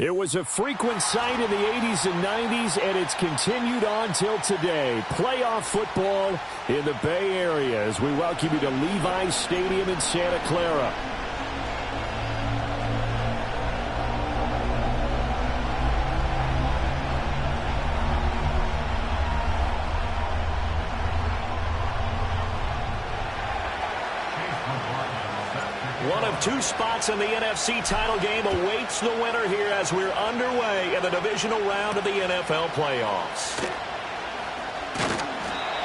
It was a frequent sight in the 80s and 90s, and it's continued on till today. Playoff football in the Bay Area as we welcome you to Levi's Stadium in Santa Clara. One of two spots in the NFC title game awaits the winner here as we're underway in the divisional round of the NFL playoffs.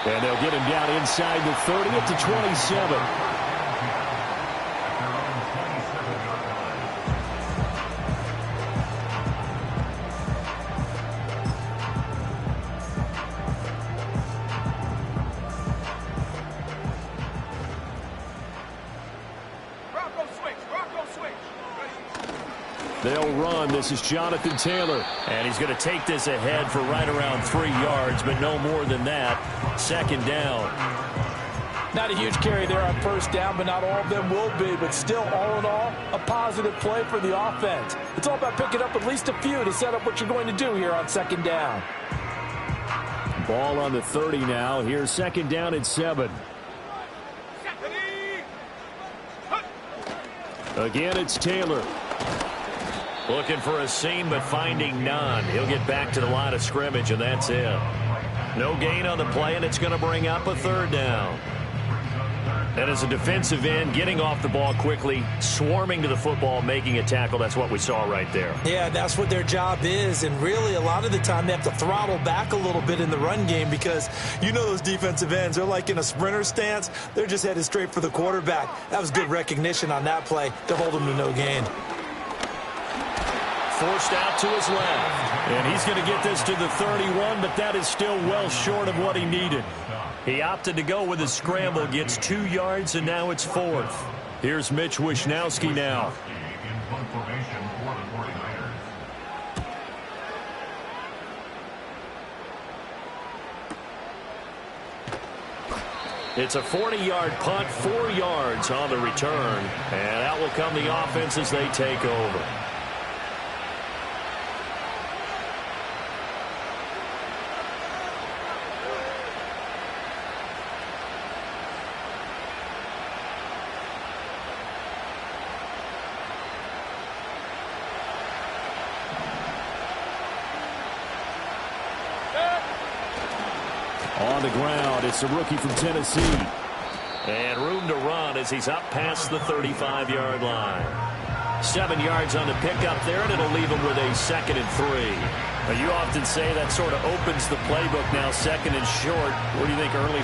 And they'll get him down inside the 30 at the 27. They'll run. This is Jonathan Taylor. And he's going to take this ahead for right around 3 yards, but no more than that. Second down. Not a huge carry there on first down, but not all of them will be. But still, all in all, a positive play for the offense. It's all about picking up at least a few to set up what you're going to do here on second down. Ball on the 30 now. Here's second down at 7. Again, it's Taylor. Looking for a seam, but finding none. He'll get back to the line of scrimmage, and that's it. No gain on the play, and it's going to bring up a third down. And as a defensive end, getting off the ball quickly, swarming to the football, making a tackle, that's what we saw right there. Yeah, that's what their job is, and really a lot of the time they have to throttle back a little bit in the run game because you know those defensive ends, they're like in a sprinter stance. They're just headed straight for the quarterback. That was good recognition on that play to hold him to no gain. Forced out to his left. And he's going to get this to the 31, but that is still well short of what he needed. He opted to go with a scramble, gets 2 yards, and now it's 4th. Here's Mitch Wishnowski now. It's a 40-yard punt, 4 yards on the return. And out will come the offense as they take over. On the ground, it's a rookie from Tennessee. And room to run as he's up past the 35-yard line. 7 yards on the pickup there, and it'll leave him with a 2nd and 3. But you often say that sort of opens the playbook now, 2nd and short. What do you think early?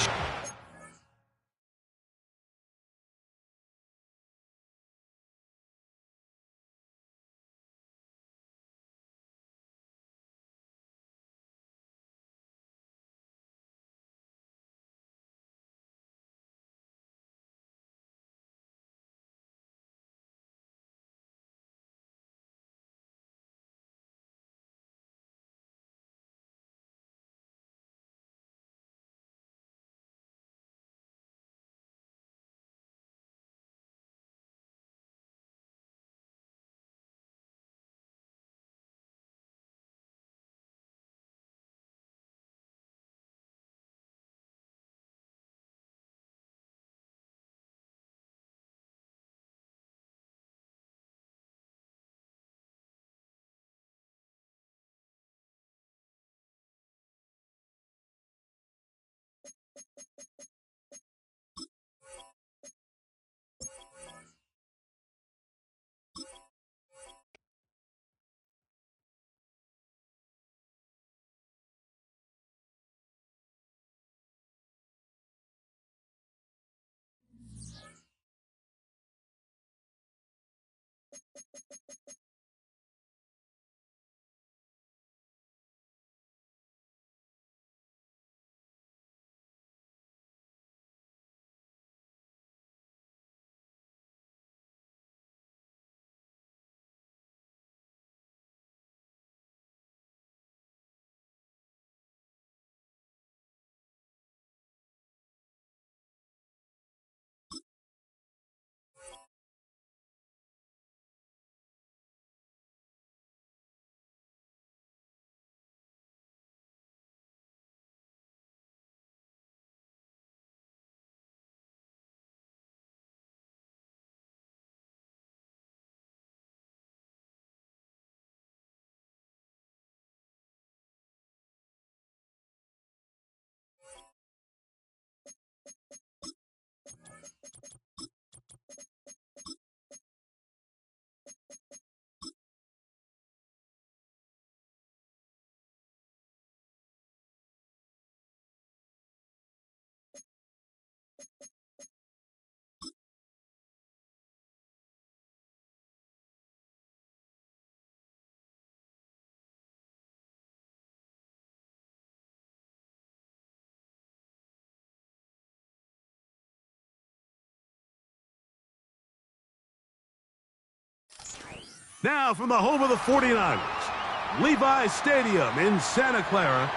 Now from the home of the 49ers, Levi's Stadium in Santa Clara,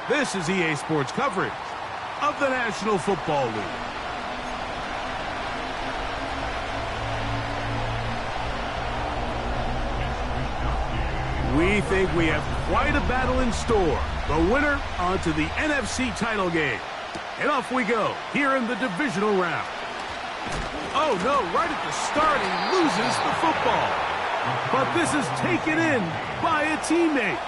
this is EA Sports coverage of the National Football League. We think we have quite a battle in store. The winner onto the NFC title game. And off we go here in the divisional round. Oh no, right at the start he loses the football. But this is taken in by a teammate.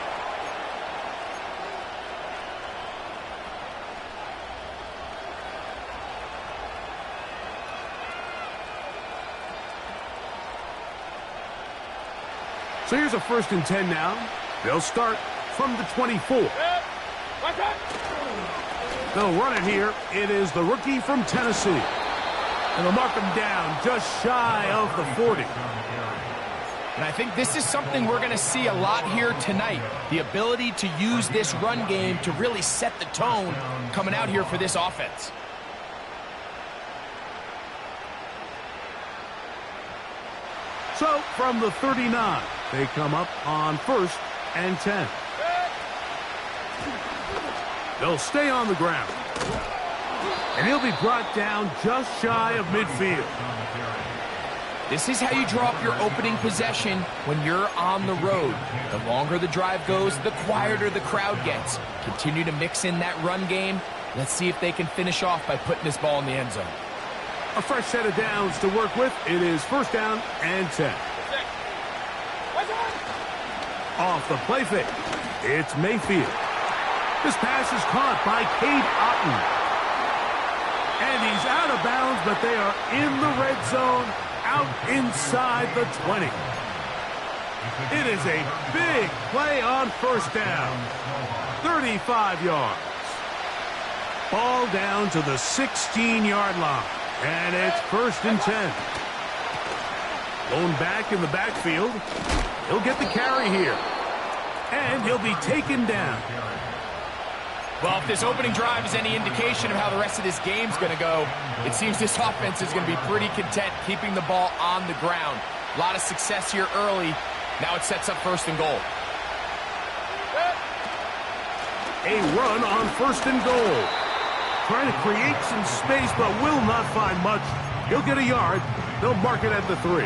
So here's a 1st and 10 now. They'll start from the 24. They'll run it here. It is the rookie from Tennessee. And they'll mark him down just shy of the 40. And I think this is something we're going to see a lot here tonight. The ability to use this run game to really set the tone coming out here for this offense. So from the 39, they come up on 1st and 10. They'll stay on the ground. And he'll be brought down just shy of midfield. This is how you draw up your opening possession when you're on the road. The longer the drive goes, the quieter the crowd gets. Continue to mix in that run game. Let's see if they can finish off by putting this ball in the end zone. A fresh set of downs to work with. It is 1st down and 10. Off the play fake. It's Mayfield. This pass is caught by Cade Otton. And he's out of bounds, but they are in the red zone, out inside the 20. It is a big play on 1st down. 35 yards. Ball down to the 16-yard line. And it's 1st and 10. Going back in the backfield. He'll get the carry here. And he'll be taken down. Well, if this opening drive is any indication of how the rest of this game's going to go, it seems this offense is going to be pretty content keeping the ball on the ground. A lot of success here early. Now it sets up 1st and goal. A run on 1st and goal. Trying to create some space, but will not find much. He'll get a yard. They'll mark it at the 3.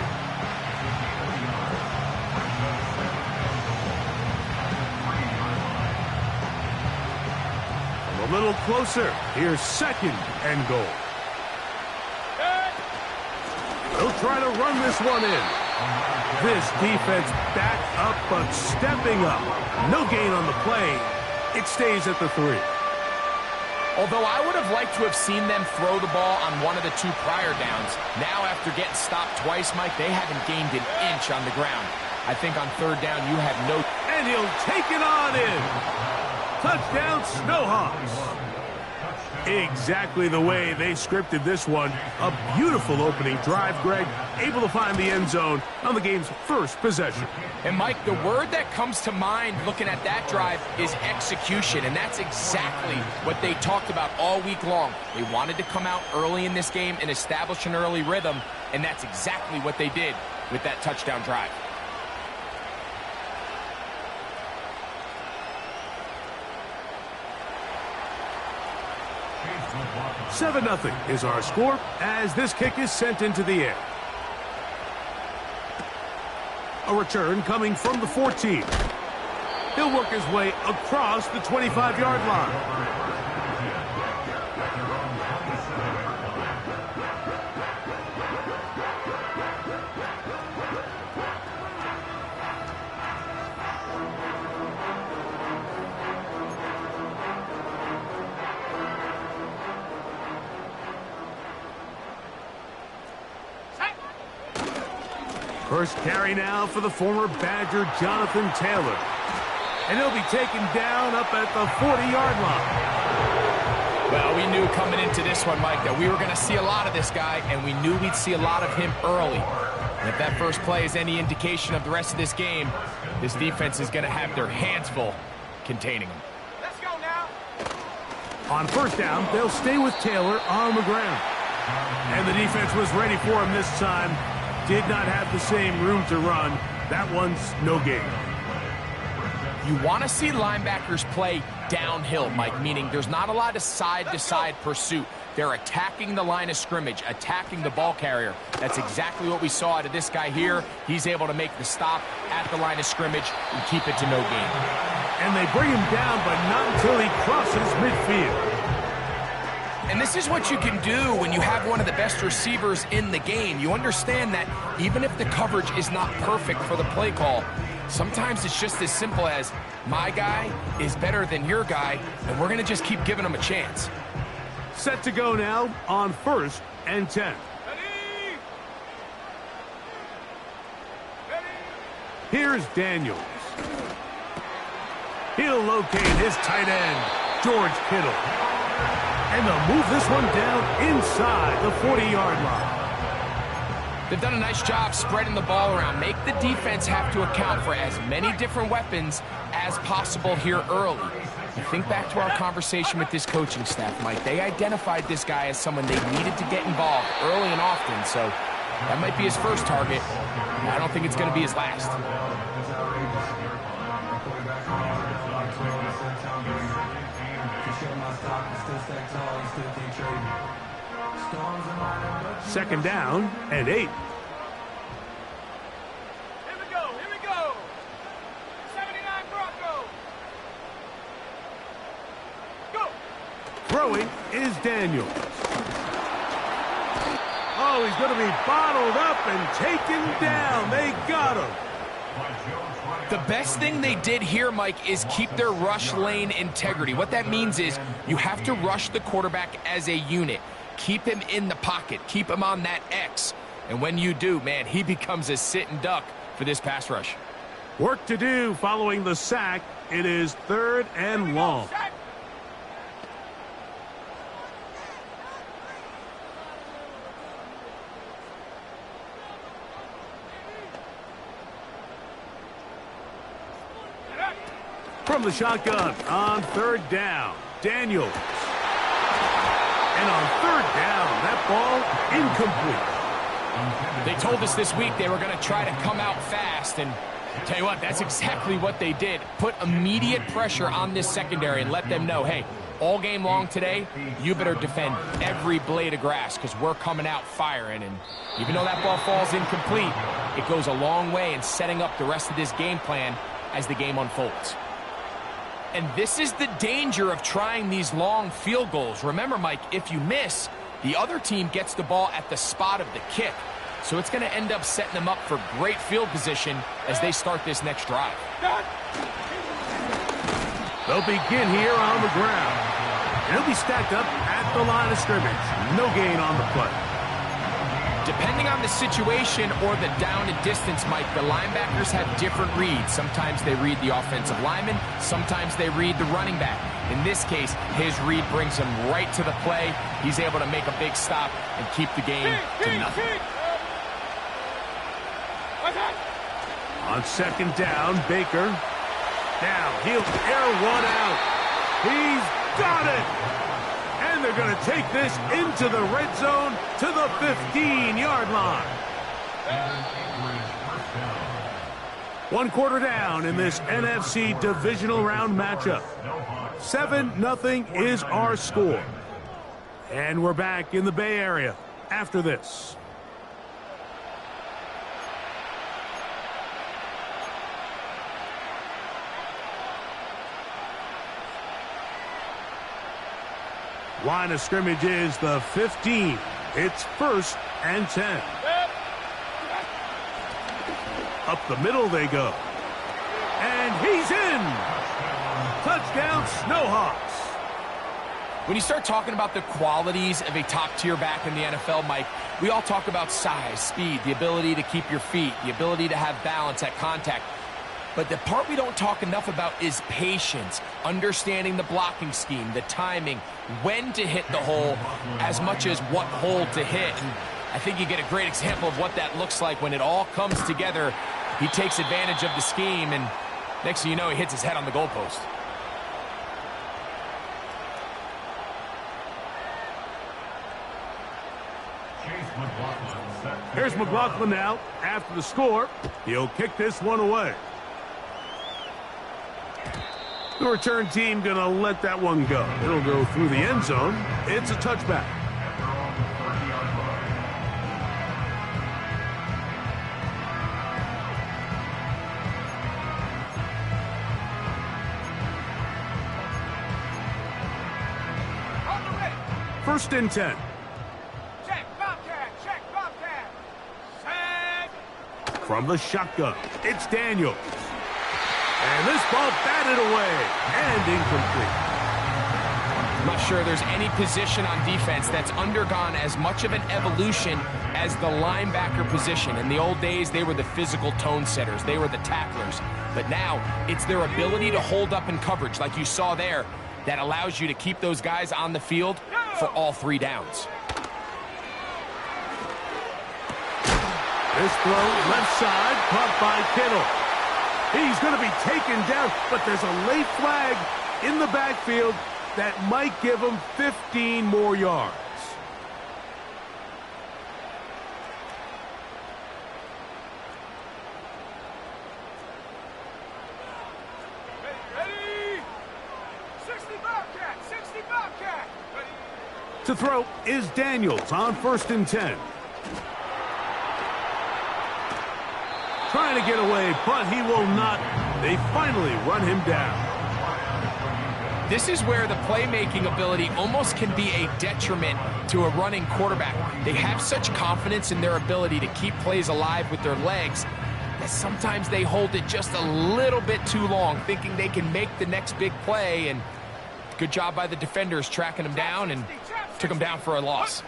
A little closer. Here's 2nd and goal. They'll try to run this one in. This defense back up, but stepping up. No gain on the play. It stays at the 3. Although I would have liked to have seen them throw the ball on one of the 2 prior downs, now after getting stopped twice, Mike, they haven't gained an inch on the ground. I think on 3rd down you have no... And he'll take it on in. Touchdown, Snowhawks. Exactly the way they scripted this one. A beautiful opening drive, Greg. Able to find the end zone on the game's 1st possession. And, Mike, the word that comes to mind looking at that drive is execution, and that's exactly what they talked about all week long. They wanted to come out early in this game and establish an early rhythm, and that's exactly what they did with that touchdown drive. 7-0 is our score as this kick is sent into the air. A return coming from the 14. He'll work his way across the 25-yard line. First carry now for the former Badger, Jonathan Taylor. And he'll be taken down up at the 40-yard line. Well, we knew coming into this one, Mike, that we were going to see a lot of this guy, and we knew we'd see a lot of him early. And if that first play is any indication of the rest of this game, this defense is going to have their hands full containing him. Let's go now. On first down, they'll stay with Taylor on the ground. And the defense was ready for him this time. Did not have the same room to run. That one's no gain. You want to see linebackers play downhill, Mike, meaning there's not a lot of side-to-side pursuit. They're attacking the line of scrimmage, attacking the ball carrier. That's exactly what we saw out of this guy here. He's able to make the stop at the line of scrimmage and keep it to no gain. And they bring him down, but not until he crosses midfield. And this is what you can do when you have one of the best receivers in the game. You understand that even if the coverage is not perfect for the play call, sometimes it's just as simple as my guy is better than your guy, and we're going to just keep giving him a chance. Set to go now on 1st and 10. Here's Daniels. He'll locate his tight end, George Kittle. And they'll move this one down inside the 40-yard line. They've done a nice job spreading the ball around. Make the defense have to account for as many different weapons as possible here early. You think back to our conversation with this coaching staff, Mike. They identified this guy as someone they needed to get involved early and often, so that might be his first target. I don't think it's going to be his last. Second down and 8. Here we go. 79 Bronco. Go. Throwing is Daniels. Oh, he's going to be bottled up and taken down. They got him. The best thing they did here, Mike, is keep their rush lane integrity. What that means is you have to rush the quarterback as a unit. Keep him in the pocket. Keep him on that X. And when you do, man, he becomes a sitting duck for this pass rush. Work to do following the sack. It is 3rd and long. From the shotgun on 3rd down, Daniels. And on 3rd down, that ball incomplete. They told us this week they were going to try to come out fast, and tell you what, that's exactly what they did. Put immediate pressure on this secondary and let them know, hey, all game long today, you better defend every blade of grass because we're coming out firing. And even though that ball falls incomplete, it goes a long way in setting up the rest of this game plan as the game unfolds. And this is the danger of trying these long field goals. Remember, Mike, if you miss, the other team gets the ball at the spot of the kick. So it's going to end up setting them up for great field position as they start this next drive. They'll begin here on the ground. And he'll be stacked up at the line of scrimmage. No gain on the play. Depending on the situation or the down and distance, Mike, the linebackers have different reads. Sometimes they read the offensive lineman. Sometimes they read the running back. In this case, his read brings him right to the play. He's able to make a big stop and keep the game to nothing. On 2nd down, Baker. Now he'll air one out. He's got it. And they're going to take this into the red zone to the 15-yard line. 1 quarter down in this NFC Divisional Round matchup. 7-0 is our score. And we're back in the Bay Area after this. Line of scrimmage is the 15. It's 1st and 10. Up the middle they go. And he's in. Touchdown, Snowhawks. When you start talking about the qualities of a top-tier back in the NFL, Mike, we all talk about size, speed, the ability to keep your feet, the ability to have balance at contact. But the part we don't talk enough about is patience, understanding the blocking scheme, the timing, when to hit the hole, as much as what hole to hit. And I think you get a great example of what that looks like when it all comes together. He takes advantage of the scheme, and next thing you know, he hits his head on the goalpost. Chase McLaughlin set Here's McLaughlin now. After the score, he'll kick this one away. The return team going to let that one go. It'll go through the end zone. It's a touchback. First and 10. Check, Bobcat, check, Bobcat. Sack. From the shotgun, it's Daniels. And this ball batted away and incomplete. I'm not sure there's any position on defense that's undergone as much of an evolution as the linebacker position. In the old days, they were the physical tone setters. They were the tacklers. But now, it's their ability to hold up in coverage, like you saw there, that allows you to keep those guys on the field for all 3 downs. This throw left side, caught by Kittle. He's going to be taken down, but there's a late flag in the backfield that might give him 15 more yards. Ready? 60 Bobcat, 60 Bobcat. Ready? To throw is Daniels on first and 10. Trying to get away, but he will not. They finally run him down. This is where the playmaking ability almost can be a detriment to a running quarterback. They have such confidence in their ability to keep plays alive with their legs that sometimes they hold it just a little bit too long, thinking they can make the next big play. And good job by the defenders tracking him down and took him down for a loss.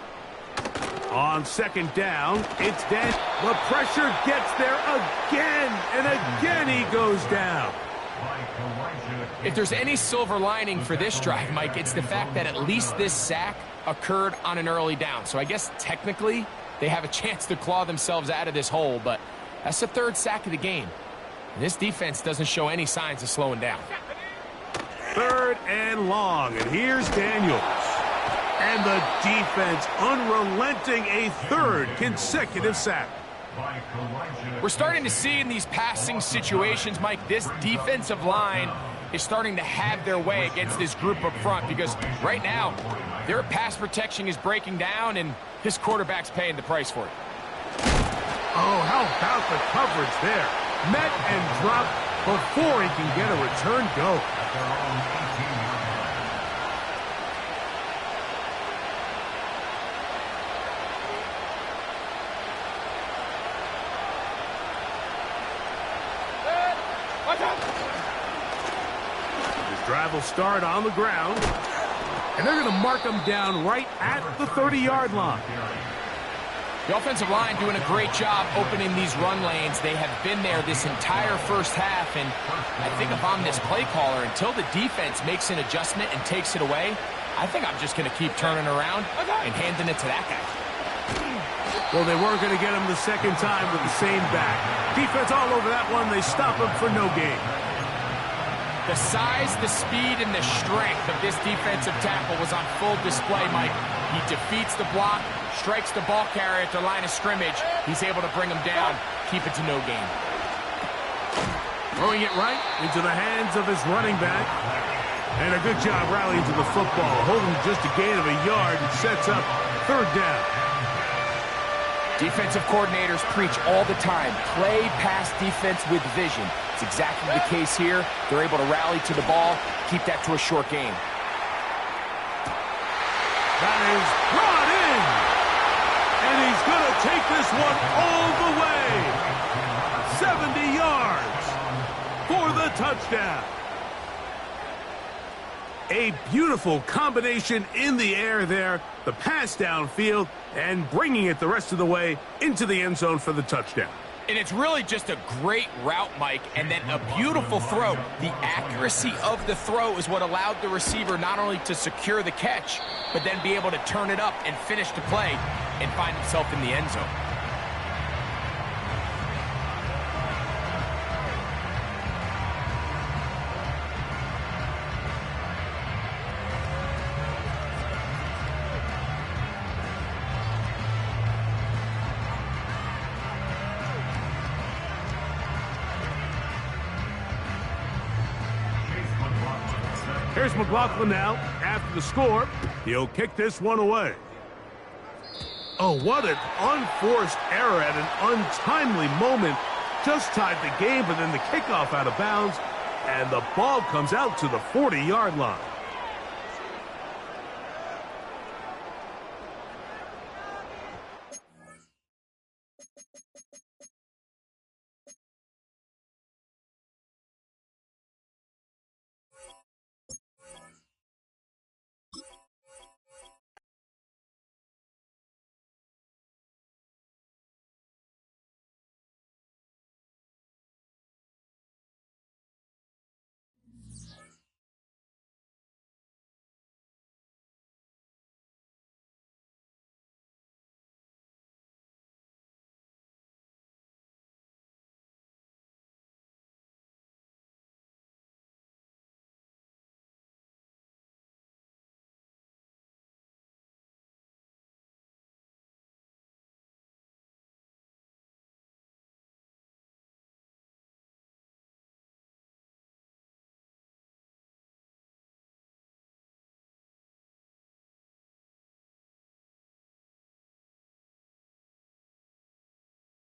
On second down, it's Dan. The pressure gets there again, and again he goes down. If there's any silver lining for this drive, Mike, it's the fact that at least this sack occurred on an early down. So I guess technically they have a chance to claw themselves out of this hole, but that's the 3rd sack of the game. And this defense doesn't show any signs of slowing down. 3rd and long, and here's Daniels. And the defense unrelenting, a 3rd consecutive sack. We're starting to see in these passing situations, Mike, this defensive line is starting to have their way against this group up front, because right now their pass protection is breaking down and this quarterback's paying the price for it. Oh, how about the coverage there? Met and dropped before he can get a return go. Drive will start on the ground, and they're going to mark them down right at the 30-yard line. The offensive line doing a great job opening these run lanes. They have been there this entire first half, and I think if I'm this play caller, until the defense makes an adjustment and takes it away, I think I'm just going to keep turning around and handing it to that guy. Well, they weren't going to get him the second time with the same back. Defense all over that one. They stop him for no gain. The size, the speed, and the strength of this defensive tackle was on full display, Mike. He defeats the block, strikes the ball carrier at the line of scrimmage. He's able to bring him down, keep it to no gain. Throwing it right into the hands of his running back. And a good job rallying to the football, holding just a gain of a yard and sets up 3rd down. Defensive coordinators preach all the time, play pass defense with vision. It's exactly the case here. They're able to rally to the ball, keep that to a short game. That is brought in. And he's going to take this one all the way. 70 yards for the touchdown. A beautiful combination in the air there. The pass downfield and bringing it the rest of the way into the end zone for the touchdown. And it's really just a great route, Mike, and then a beautiful throw. The accuracy of the throw is what allowed the receiver not only to secure the catch, but then be able to turn it up and finish the play and find himself in the end zone. Here's McLaughlin now. After the score, he'll kick this one away. Oh, what an unforced error at an untimely moment. Just tied the game, but then the kickoff out of bounds, and the ball comes out to the 40-yard line.